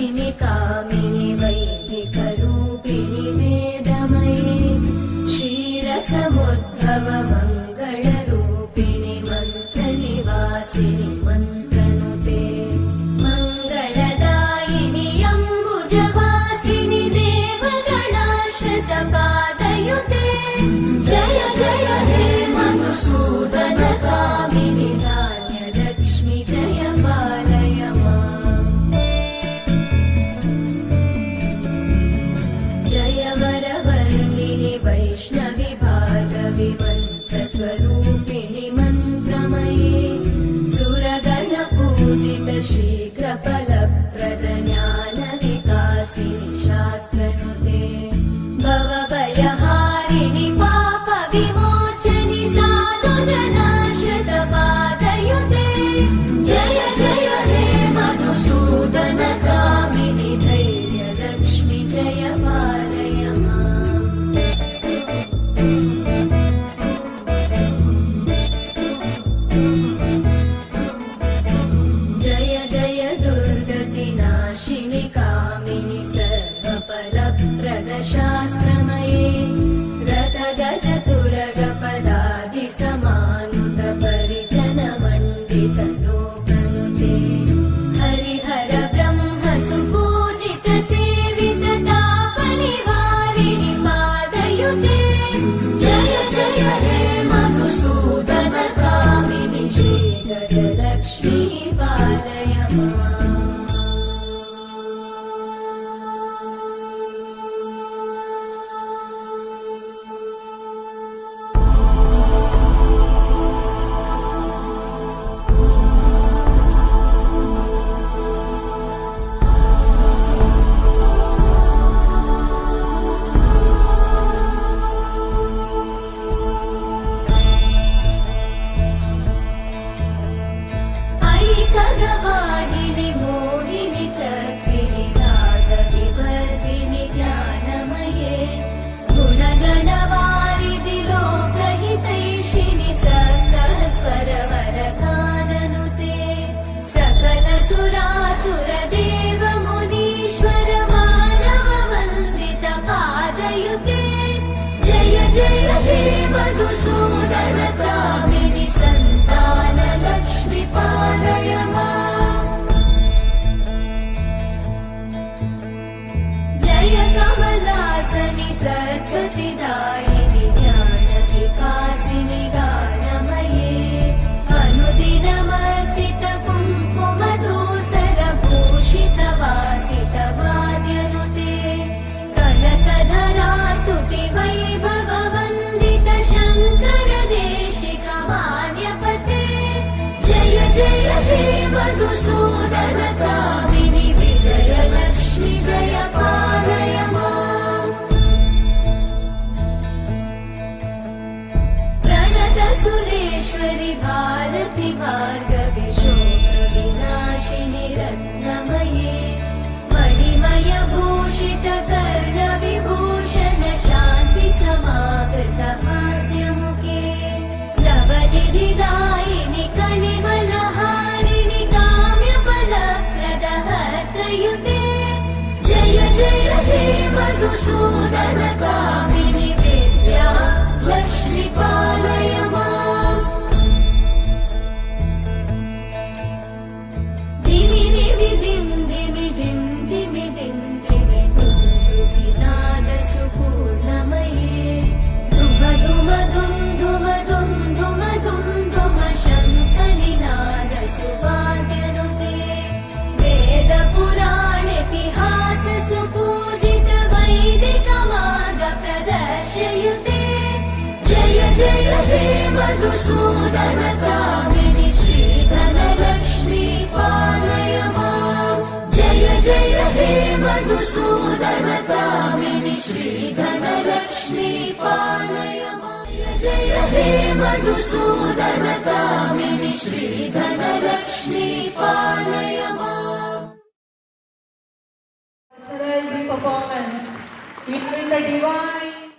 नाशिनि कामिनि वैदिकरूपिणि वेदमये क्षीरसमुद्भव मङ्गलरूपिणि मन्त्रनिवासिनि मन्त्रनुते मङ्गलदायिनि अम्बुजवासिनि देवगणाश्रितपादयुते जय जय हे मधुसूदन कामिनि धान्यलक्ष्मि जय पालय माम् जय वरवर्णिनि वैष्णवि भार्गवि मन्त्रस्वरूपिणि मन्त्रमये सुरगणपूजित शीघ्रफलप्रद ज्ञानविकासिनि शास्त्रनुते भवभयहारिणि पापविमोचनि साधुजनाश्रितपादयुते जय जय हे मधुसूदन कामिनि धैर्यलक्ष्मि जय पालय माम् जय जय दुर्गतिनाशिनि कामिनि सर्वफलप्रद शास्त्रमये रथगजतुरगपदादिसमानुत परिजनमण्डित लोकनुते हरिहर ब्रह्म सुपूजित सेवित तापनिवारिणि पादयुते जय जय हे मधुसूदन कामिनि श्रीगजलक्ष्मी पालय माम् ऐकगवाहिनि मोहिनि चक्रिणि रागविवर्धिनि ज्ञानमये गुणगणवारिधि लोकहितैषिणि सप्तस्वरवरगाननुते सकलसुरासुरदेव मुनीश्वर मानववन्दित पादयुते जय जय हे मधुसूदन कामिनि सन्तानलक्ष्मि पालय माम् जय कमलासनि सद्गतिदायिनि ज्ञानविकासिनि गानमये अनुदिनमर्चित कुङ्कुमधूसरभूषित वासित वाद्यनुते कनकधरा स्तुति वैभववन्दित शङ्कर देशिक मान्यपते जय जय हे मधुसूदन कामिनि विजयलक्ष्मि जय पालय माम् प्रणत सुरेश्वरि भारति भार्गवि शोकविनाशिनि रत्नमये मणिमय भूषित कर्णविभूषण शान्ति समावृत हास्यमुखे नवनिधिदायिनि कलिमलहारिणि काम्यफलप्रद हस्तयुते जय जय हे मधुसूदन कामिनि विद्या लक्ष्मि पालय माम् दिमि दिमि दिं दिमि दिं दिमि दिं दिमि दुन्दुभिनाद सुपूर्णमये धुम धुम धुम धुम धुम धुम धुम धुम शङ्खनिनाद सुवाद्यनुते वेद पुराण इतिहास सुपूजित वैदिक मार्ग प्रदर्शयुते जय जय हे मधुसूदन कामिनि श्रीधनलक्ष्मी पालय माम् जय जय हे मधुसूदन कामिनि श्रीधनलक्ष्मी पालय माम् जय हे मधुसूदन कामिनि श्रीधनलक्ष्मी पालय माम् Mesmerizing performance featuring the divine